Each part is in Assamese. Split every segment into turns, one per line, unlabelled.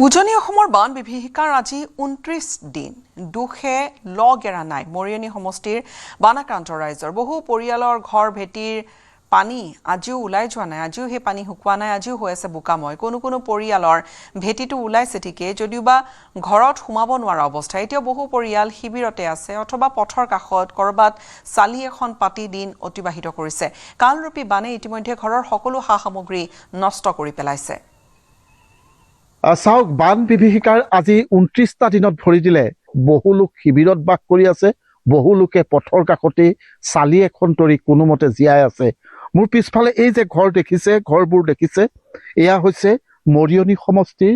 উজনি অসমৰ বান বিভীষিকাৰ আজি ২৯ দিন দুখে লগেৰা নাই মৰিয়নি সমষ্টিৰ বানাক্ৰান্ত ৰাইজৰ বহু পৰিয়ালৰ ঘৰ ভেটিৰ পানী আজিও ওলাই যোৱা নাই আজিও হে পানী হুকুৱা নাই আজিও হৈ আছে বুকাময় কোনো পৰিয়ালৰ ভেটিটো ওলাইছে ঠিকে যদিওবা ঘৰত সোমাব নোৱাৰা অৱস্থা এতিয়া বহু পৰিয়াল শিবিৰতে আছে অথবা পথৰ কাষত কৰবাত চালি এখন পাতি দিন অতিবাহিত কৰিছে কালৰূপী বানে ইতিমধ্যে ঘৰৰ সকলো সা-সামগ্ৰী নষ্ট কৰি পেলাইছে
চাওক বান বিভীষিকাৰ আজি ২৯টা দিনত ভৰি দিলে বহু লোক শিবিৰত বাস কৰি আছে বহু লোকে পথৰ কাষতে চালি এখন তৰি কোনোমতে জীয়াই আছে মোৰ পিছফালে এই যে ঘৰ দেখিছে ঘৰবোৰ দেখিছে এয়া হৈছে মৰিয়নি সমষ্টিৰ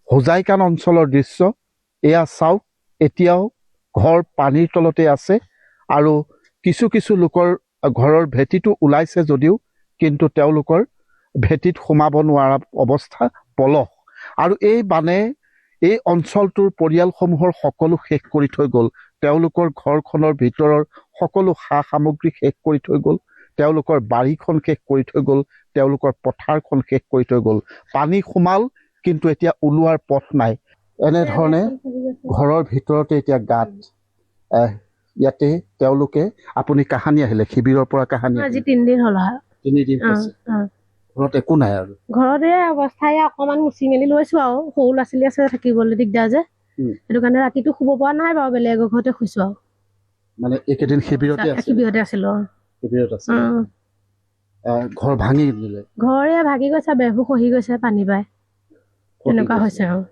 হোজাইকান অঞ্চলৰ দৃশ্য এয়া চাওক এতিয়াও ঘৰ পানীৰ তলতে আছে আৰু কিছু লোকৰ ঘৰৰ ভেটিটো ওলাইছে যদিও কিন্তু তেওঁলোকৰ ভেটিত সোমাব নোৱাৰা অৱস্থা পলস আৰু এই বানে এই অঞ্চলটোৰ পৰিয়ালসমূহৰ সকলো শেষ কৰি থৈ গ'ল তেওঁলোকৰ ঘৰখনৰ ভিতৰৰ সকলো সা-সামগ্ৰী শেষ কৰি থৈ গ'ল তেওঁলোকৰ বাৰীখন শেষ কৰি থৈ গ'ল তেওঁলোকৰ পথাৰখন শেষ কৰি থৈ গ'ল পানী সোমাল কিন্তু এতিয়া ওলোৱাৰ পথ নাই এনে ধৰণে ঘৰৰ ভিতৰতে এতিয়া গাত ইয়াতে তেওঁলোকে আপুনি কাহানি আহিলে শিবিৰৰ পৰা কাহানি
আজি ৩ দিন হ'ল
৩ দিন হৈছে ঘৰত একো নাই আৰু
ঘৰতে অৱস্থায় অকমান মুচি মেলি লৈছো আৰু সৰু ল'ৰা-ছোৱালী আছে থাকিবলৈ দিগদাৰ যে সেইটো কাৰণে ৰাতিটো শুব পৰা নাই বাৰু বেলেগৰ ঘৰতে শুইছো আৰু
মানে একেদিন শিবিৰতে
আছিলো
শিবিৰত আছে ঘৰ ভাঙি দিলে
ঘৰে ভাগি গৈছে বেহু খহি গৈছে পানী পাই এনেকুৱা হৈছে আৰু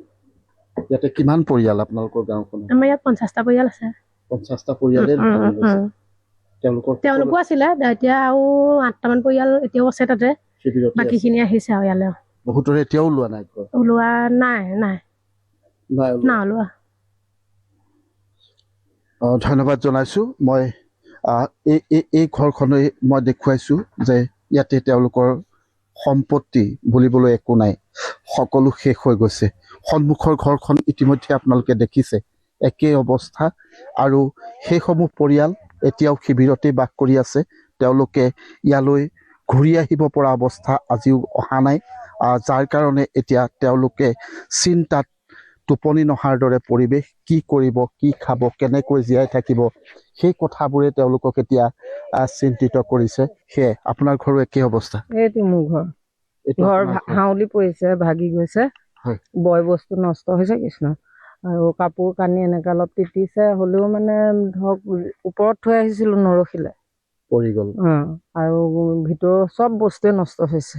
ইয়াতে কিমান পৰিয়াল আপোনালোকৰ গাঁওখনত
আমাৰ ইয়াত ৫০টা পৰিয়াল আছে
৫০টা পৰিয়ালে
তেওঁলোকো আছিলে এতিয়া আৰু ৮টামান পৰিয়াল এতিয়াও আছে তাতে বাকীখিনি আহিছে আৰু ইয়ালৈ
বহুতৰে এতিয়াও ওলোৱা নাই
ওলোৱা নাই ওলোৱা
ধন্যবাদ জনাইছোঁ মই এই ঘৰখনেই মই দেখুৱাইছোঁ যে ইয়াতে তেওঁলোকৰ সম্পত্তি বুলিবলৈ একো নাই সকলো শেষ হৈ গৈছে সন্মুখৰ ঘৰখন ইতিমধ্যে আপোনালোকে দেখিছে একেই অৱস্থা আৰু সেইসমূহ পৰিয়াল এতিয়াও শিবিৰতে বাস কৰি আছে তেওঁলোকে ইয়ালৈ ঘূৰি আহিব পৰা অৱস্থা আজিও অহা নাই যাৰ কাৰণে এতিয়া তেওঁলোকে চিন্তাত টোপনি নহাৰ দৰে পৰিৱেশ কি কৰিব কি খাব কেনেকৈ জীয়াই থাকিব সেই কথাবোৰে তেওঁলোকক এতিয়া চিন্তিত কৰিছে সেয়ে আপোনাৰ ঘৰো একেই অৱস্থা
এইটো মোৰ ঘৰ হাউলি পৰিছে ভাগি গৈছে বয় বস্তু নষ্ট হৈছে কৃষ্ণ আৰু কাপোৰ কানি এনেকৈ অলপ তিতিছে হ'লেও মানে ধৰক ওপৰত থৈ আহিছিলোঁ নৰখিলে
পৰি গ'ল
আৰু ভিতৰৰ চব বস্তুৱে নষ্ট হৈছে